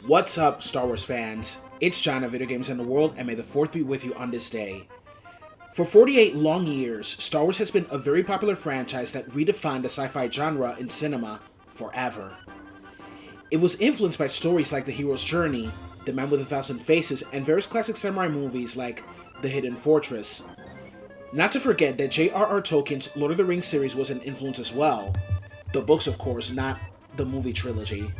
What's up, Star Wars fans? It's John of Video Games and the World, and may the 4th be with you on this day. For 48 long years, Star Wars has been a very popular franchise that redefined the sci-fi genre in cinema forever. It was influenced by stories like The Hero's Journey, The Man with a Thousand Faces, and various classic samurai movies like The Hidden Fortress. Not to forget that J.R.R. Tolkien's Lord of the Rings series was an influence as well. The books, of course, not the movie trilogy.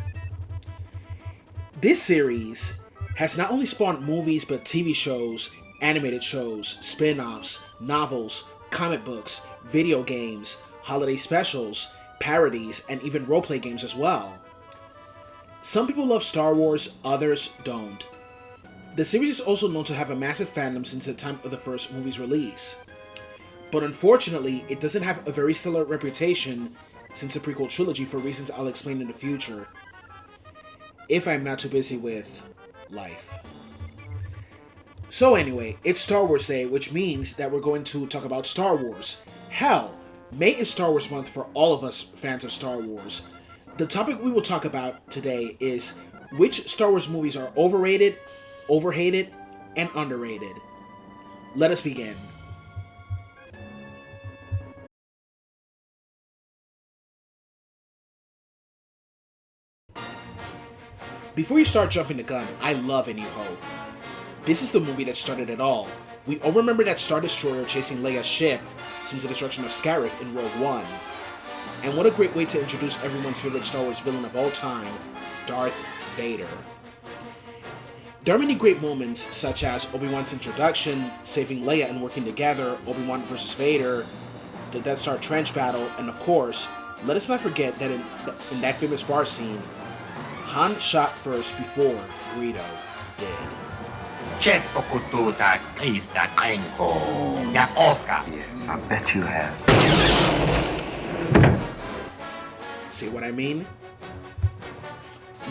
This series has not only spawned movies but TV shows, animated shows, spin-offs, novels, comic books, video games, holiday specials, parodies, and even roleplay games as well. Some people love Star Wars, others don't. The series is also known to have a massive fandom since the time of the first movie's release. But unfortunately, it doesn't have a very stellar reputation since the prequel trilogy for reasons I'll explain in the future, if I'm not too busy with life. So anyway, it's Star Wars Day, which means that we're going to talk about Star Wars. Hell, May is Star Wars month for all of us fans of Star Wars. The topic we will talk about today is which Star Wars movies are overrated, overhated, and underrated. Let us begin. Before you start jumping the gun, I love A New Hope. This is the movie that started it all. We all remember that Star Destroyer chasing Leia's ship since the destruction of Scarif in Rogue One. And what a great way to introduce everyone's favorite Star Wars villain of all time, Darth Vader. There are many great moments, such as Obi-Wan's introduction, saving Leia and working together, Obi-Wan vs. Vader, the Death Star trench battle, and of course, let us not forget that in that famous bar scene, Han shot first before Greedo did. Česko kututa Krista Krenko. Jak Oscar. Yes, I bet you have. See what I mean?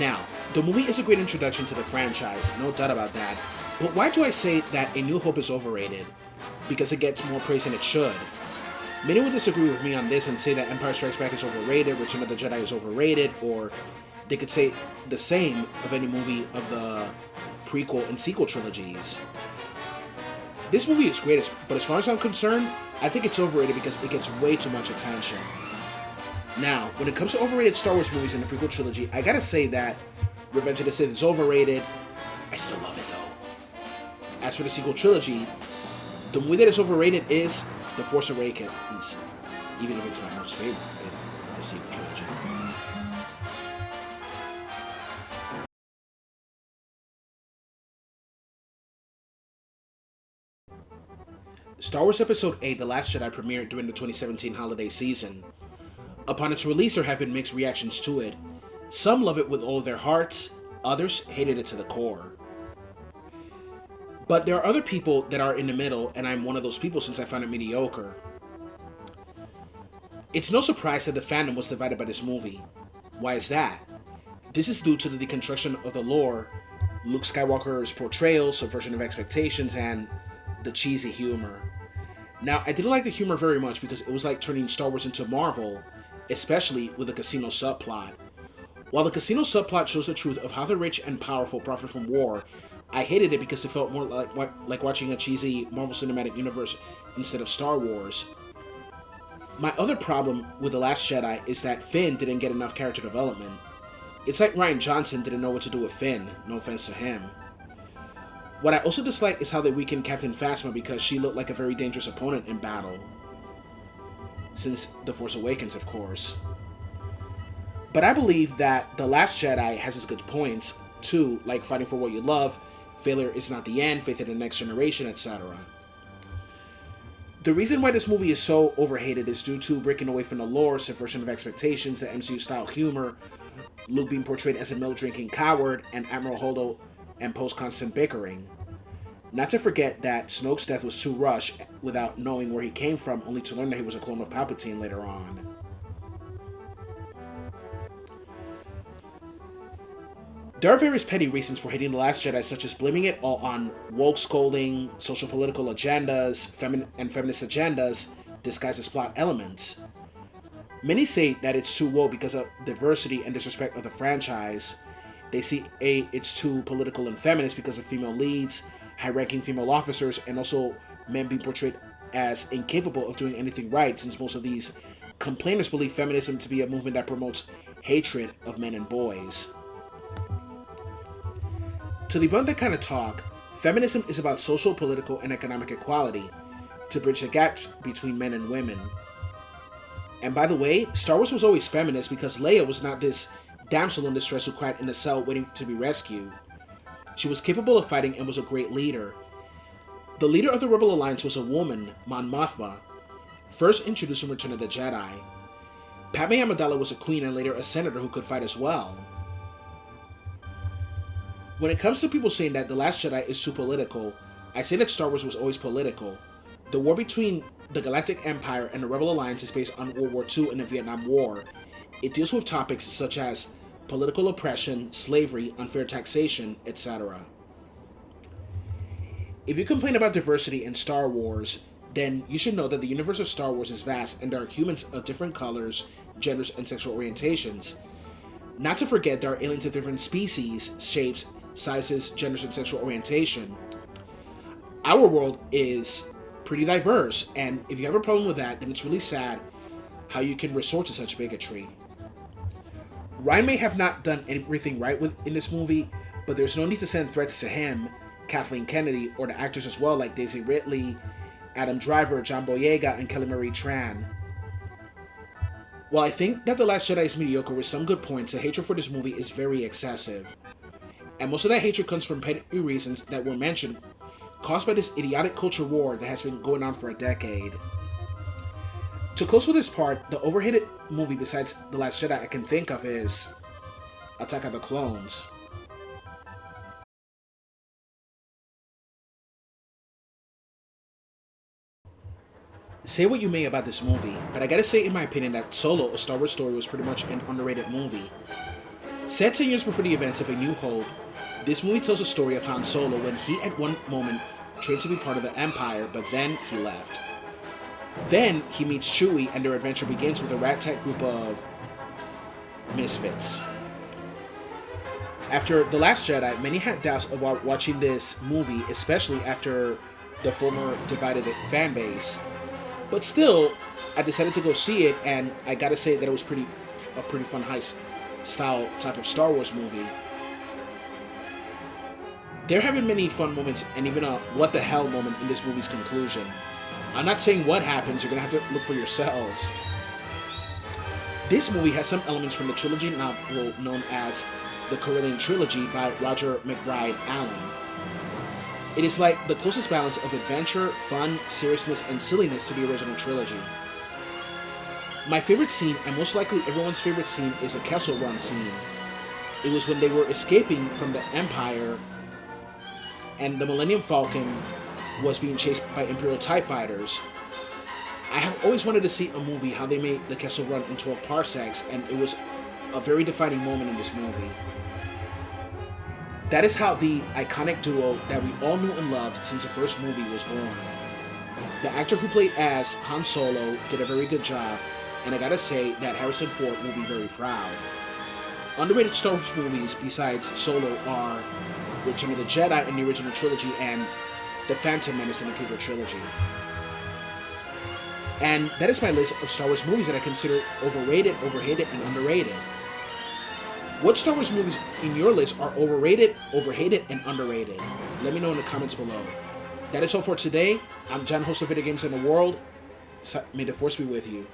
Now, the movie is a great introduction to the franchise, no doubt about that. But why do I say that A New Hope is overrated? Because it gets more praise than it should. Many will disagree with me on this and say that Empire Strikes Back is overrated, Return of the Jedi is overrated, or they could say the same of any movie of the prequel and sequel trilogies. This movie is great, but as far as I'm concerned, I think it's overrated because it gets way too much attention. Now, when it comes to overrated Star Wars movies in the prequel trilogy, I gotta say that Revenge of the Sith is overrated. I still love it though. As for the sequel trilogy, the movie that is overrated is The Force Awakens, even if it's my most favorite of the sequel trilogy. Star Wars Episode 8 The Last Jedi premiered during the 2017 holiday season. Upon its release, there have been mixed reactions to it. Some love it with all of their hearts, others hated it to the core. But there are other people that are in the middle, and I'm one of those people since I found it mediocre. It's no surprise that the fandom was divided by this movie. Why is that? This is due to the deconstruction of the lore, Luke Skywalker's portrayal, subversion of expectations, and the cheesy humor. Now, I didn't like the humor very much because it was like turning Star Wars into Marvel, especially with the casino subplot. While the casino subplot shows the truth of how the rich and powerful profit from war, I hated it because it felt more like watching a cheesy Marvel Cinematic Universe instead of Star Wars. My other problem with The Last Jedi is that Finn didn't get enough character development. It's like Rian Johnson didn't know what to do with Finn, no offense to him. What I also dislike is how they weakened Captain Phasma because she looked like a very dangerous opponent in battle. Since The Force Awakens, of course. But I believe that The Last Jedi has its good points, too, like fighting for what you love, failure is not the end, faith in the next generation, etc. The reason why this movie is so overhated is due to breaking away from the lore, subversion of expectations, the MCU-style humor, Luke being portrayed as a milk-drinking coward, and Admiral Holdo and Poe's constant bickering. Not to forget that Snoke's death was too rushed without knowing where he came from, only to learn that he was a clone of Palpatine later on. There are various petty reasons for hating The Last Jedi, such as blaming it all on woke scolding, social political agendas, feminist agendas disguised as plot elements. Many say that it's too woke because of diversity and disrespect of the franchise, They see it's too political and feminist because of female leads, high-ranking female officers, and also men being portrayed as incapable of doing anything right, since most of these complainers believe feminism to be a movement that promotes hatred of men and boys. To debunk that kind of talk, feminism is about social, political, and economic equality to bridge the gaps between men and women. And by the way, Star Wars was always feminist because Leia was not this damsel in distress who cried in a cell waiting to be rescued. She was capable of fighting and was a great leader. The leader of the Rebel Alliance was a woman, Mon Mothma, first introduced in Return of the Jedi. Padme Amidala was a queen and later a senator who could fight as well. When it comes to people saying that The Last Jedi is too political, I say that Star Wars was always political. The war between the Galactic Empire and the Rebel Alliance is based on World War II and the Vietnam War. It deals with topics such as political oppression, slavery, unfair taxation, etc. If you complain about diversity in Star Wars, then you should know that the universe of Star Wars is vast and there are humans of different colors, genders, and sexual orientations. Not to forget, there are aliens of different species, shapes, sizes, genders, and sexual orientation. Our world is pretty diverse, and if you have a problem with that, then it's really sad how you can resort to such bigotry. Ryan may have not done everything right in this movie, but there's no need to send threats to him, Kathleen Kennedy, or the actors as well like Daisy Ridley, Adam Driver, John Boyega, and Kelly Marie Tran. While I think that The Last Jedi is mediocre with some good points, the hatred for this movie is very excessive. And most of that hatred comes from petty reasons that were mentioned, caused by this idiotic culture war that has been going on for a decade. To close with this part, the overhated movie besides The Last Jedi I can think of is Attack of the Clones. Say what you may about this movie, but I gotta say in my opinion that Solo, A Star Wars Story, was pretty much an underrated movie. Set 10 years before the events of A New Hope, this movie tells the story of Han Solo when he at one moment trained to be part of the Empire, but then he left. Then he meets Chewie and their adventure begins with a ragtag group of misfits. After The Last Jedi, many had doubts about watching this movie, especially after the former divided fan base. But still, I decided to go see it, and I gotta say that it was a pretty fun heist style type of Star Wars movie. There have been many fun moments and even a what the hell moment in this movie's conclusion. I'm not saying what happens, you're gonna have to look for yourselves. This movie has some elements from the trilogy novel known as the Corellian Trilogy by Roger McBride Allen. It is like the closest balance of adventure, fun, seriousness, and silliness to the original trilogy. My favorite scene, and most likely everyone's favorite scene, is the Kessel Run scene. It was when they were escaping from the Empire and the Millennium Falcon was being chased by Imperial TIE fighters. I have always wanted to see a movie how they made the Kessel Run in 12 parsecs, and it was a very defining moment in this movie. That is how the iconic duo that we all knew and loved since the first movie was born. The actor who played as Han Solo did a very good job, and I gotta say that Harrison Ford will be very proud. Underrated Star Wars movies besides Solo are Return of the Jedi in the original trilogy and The Phantom Menace in the prequel trilogy. And that is my list of Star Wars movies that I consider overrated, overhated, and underrated. What Star Wars movies in your list are overrated, overhated, and underrated? Let me know in the comments below. That is all for today. I'm John, host of Video Games in the World. May the Force be with you.